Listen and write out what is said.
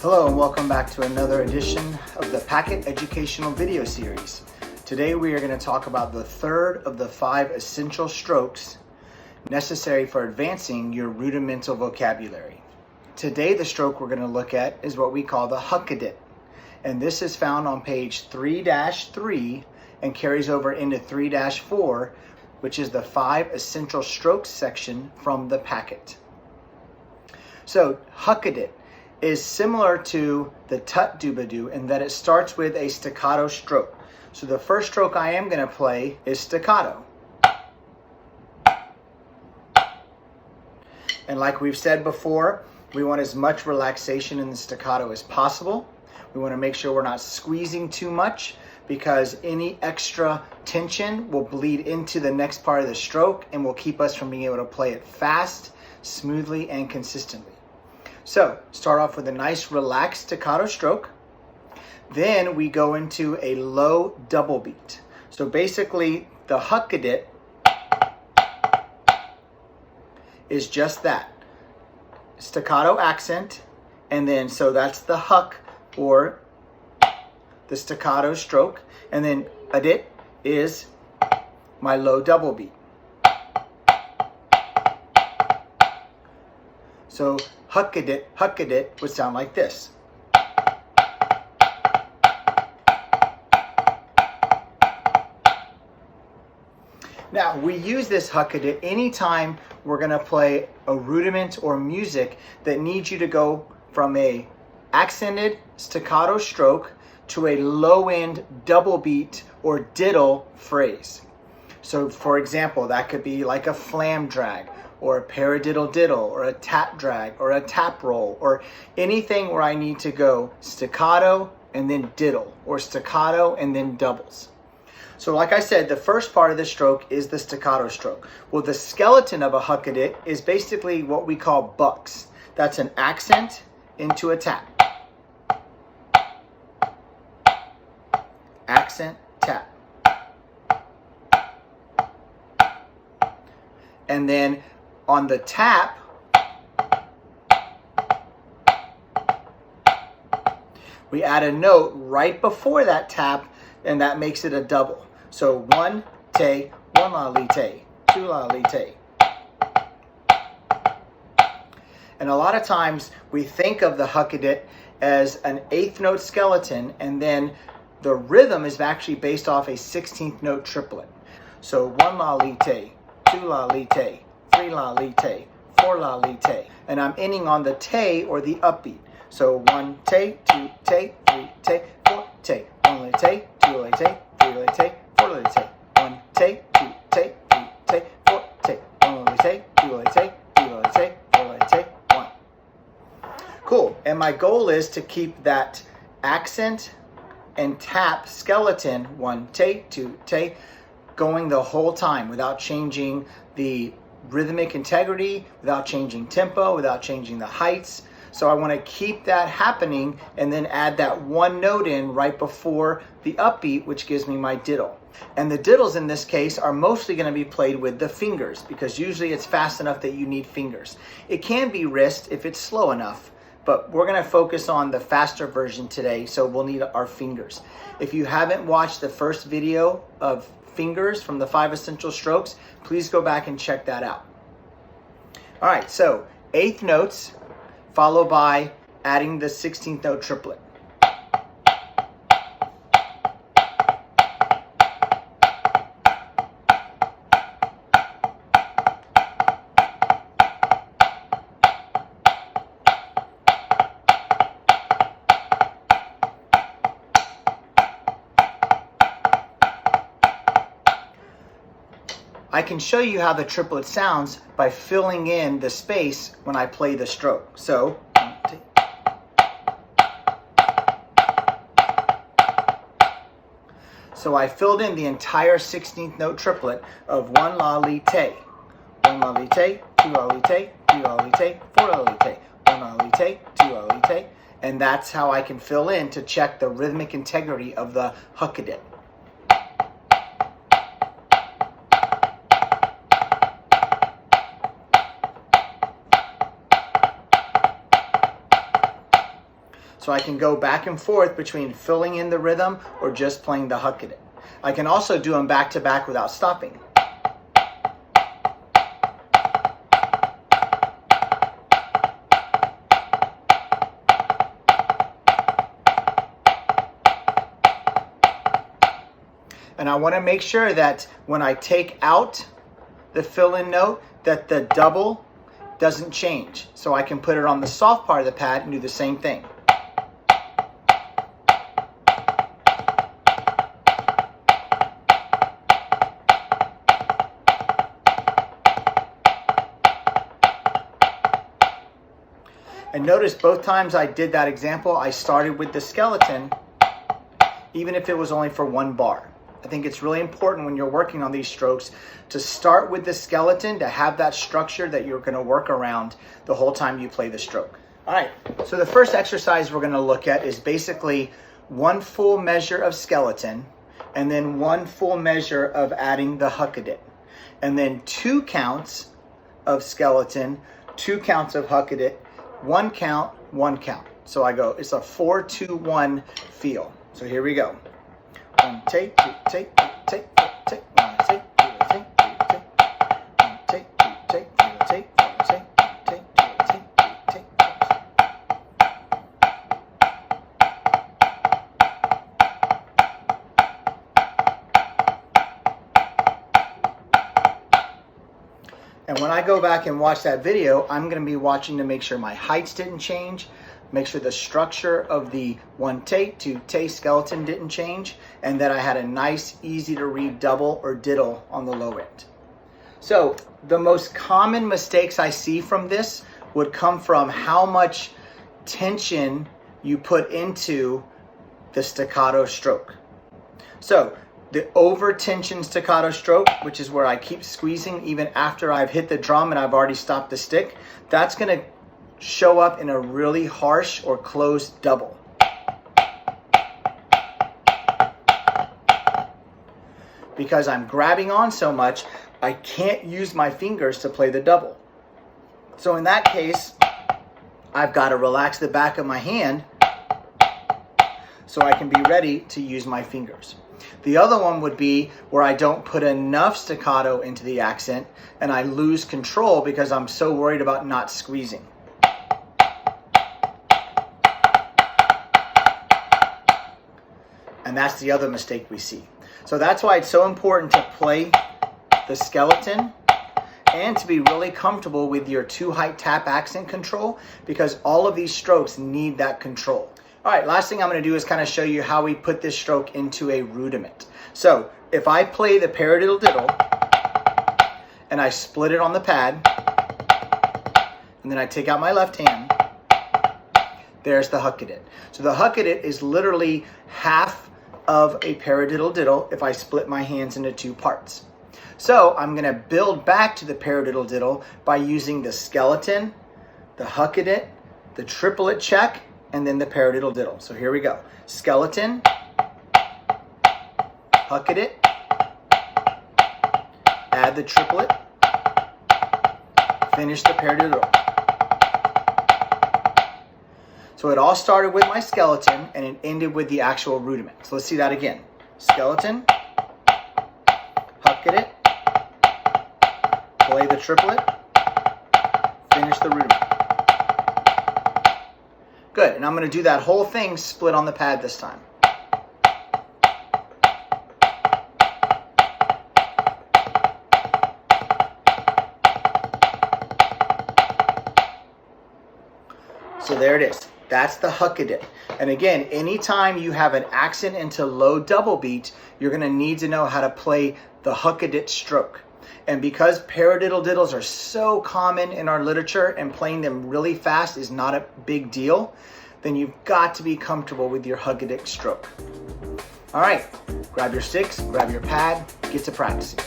Hello and welcome back to another edition of the Packet Educational Video Series. Today we are going to talk about the third of the 5 essential strokes necessary for advancing your rudimental vocabulary. Today the stroke we're going to look at is what we call the Huck-A-Dit, and this is found on page 3-3 and carries over into 3-4, which is the 5 essential strokes section from the packet. So Huck-A-Dit is similar to the tut-dooba-doo in that it starts with a staccato stroke. So the first stroke I am going to play is staccato. And like we've said before, we want as much relaxation in the staccato as possible. We want to make sure we're not squeezing too much, because any extra tension will bleed into the next part of the stroke and will keep us from being able to play it fast, smoothly, and consistently. So start off with a nice relaxed staccato stroke. Then we go into a low double beat. So basically the Huck-A-Dit is just that. Staccato accent, and then so that's the huck, or the staccato stroke, and then a-dit is my low double beat. So Huck-A-Dit would sound like this. Now, we use this Huck-A-Dit anytime we're going to play a rudiment or music that needs you to go from a accented staccato stroke to a low-end double beat or diddle phrase. So, for example, that could be like a flam drag, or a paradiddle diddle, or a tap drag, or a tap roll, or anything where I need to go staccato and then diddle, or staccato and then doubles. So like I said, the first part of the stroke is the staccato stroke. Well, the skeleton of a Huck-A-Dit is basically what we call bucks. That's an accent into a tap. Accent, tap. And then on the tap, we add a note right before that tap, and that makes it a double. So one te, one la li te, two la li te. And a lot of times we think of the Huck-A-Dit as an 8th note skeleton, and then the rhythm is actually based off a 16th note triplet. So one la li te, two la li te, 3 la li te, 4 la li te, and I'm ending on the te or the upbeat. So 1 te, 2 te, 3 te, 4 te, 1 li te, 2 li te, 3 li te, 4 li te, 1 te, 2 te, 3 te, 4 te, 1 li te, 2 li te, 3 li te, 4 li te, 1. Cool. And my goal is to keep that accent and tap skeleton, 1 te, 2 te, going the whole time without changing the rhythmic integrity, without changing tempo, without changing the heights. So I want to keep that happening and then add that one note in right before the upbeat, which gives me my diddle. And the diddles in this case are mostly going to be played with the fingers, because usually it's fast enough that you need fingers. It can be wrist if it's slow enough, but we're going to focus on the faster version today, so we'll need our fingers. If you haven't watched the first video of fingers from the 5 essential strokes, please go back and check that out. All right, so 8th notes followed by adding the 16th note triplet. I can show you how the triplet sounds by filling in the space when I play the stroke. So I filled in the entire 16th note triplet of 1 la li te, 1 la li te, 2 la li te, 3 la li te, 4 la li te, 1 la li te, 2 la li te, and that's how I can fill in to check the rhythmic integrity of the Huck-A-Dit. So I can go back and forth between filling in the rhythm or just playing the Huck-A-Dit. I can also do them back to back without stopping. And I want to make sure that when I take out the fill-in note, that the double doesn't change. So I can put it on the soft part of the pad and do the same thing. And notice both times I did that example, I started with the skeleton, even if it was only for one bar. I think it's really important when you're working on these strokes to start with the skeleton, to have that structure that you're going to work around the whole time you play the stroke. All right, so the first exercise we're going to look at is basically one full measure of skeleton and then one full measure of adding the Huck-A-Dit. And then 2 counts of skeleton, 2 counts of Huck-A-Dit, 1 count, 1 count. So I go, it's a 4-2-1 feel. So here we go. 1 take, 2 take, 3 take, 4 take, 1 take, 2 take, 3 take, 1 take, 2 take, 3 take, 4 take, 1 take, 2 take, 3 take. And when I go back and watch that video, I'm going to be watching to make sure my heights didn't change, make sure the structure of the 1 take, 2 take skeleton didn't change, and that I had a nice, easy to read double or diddle on the low end. So the most common mistakes I see from this would come from how much tension you put into the staccato stroke. So the over tension staccato stroke, which is where I keep squeezing even after I've hit the drum and I've already stopped the stick, that's going to show up in a really harsh or closed double. Because I'm grabbing on so much, I can't use my fingers to play the double. So in that case, I've got to relax the back of my hand so I can be ready to use my fingers. The other one would be where I don't put enough staccato into the accent and I lose control because I'm so worried about not squeezing. And that's the other mistake we see. So that's why it's so important to play the skeleton and to be really comfortable with your 2-height tap accent control, because all of these strokes need that control. All right, last thing I'm going to do is kind of show you how we put this stroke into a rudiment. So if I play the paradiddle diddle and I split it on the pad and then I take out my left hand, there's the Huck-A-Dit. So the Huck-A-Dit is literally half of a paradiddle diddle if I split my hands into 2 parts. So I'm going to build back to the paradiddle diddle by using the skeleton, the Huck-A-Dit, the triplet check, and then the paradiddle diddle. So here we go. Skeleton, Huck-A-Dit, add the triplet, finish the paradiddle diddle. So it all started with my skeleton and it ended with the actual rudiment. So let's see that again. Skeleton, Huck-A-Dit, play the triplet, finish the rudiment. Good, and I'm going to do that whole thing split on the pad this time. So there it is. That's the Huck-A-Dit. And again, anytime you have an accent into low double beat, you're going to need to know how to play the Huck-A-Dit stroke. And because paradiddle diddles are so common in our literature and playing them really fast is not a big deal, then you've got to be comfortable with your Huck-A-Dit stroke. All right, grab your sticks, grab your pad, get to practicing.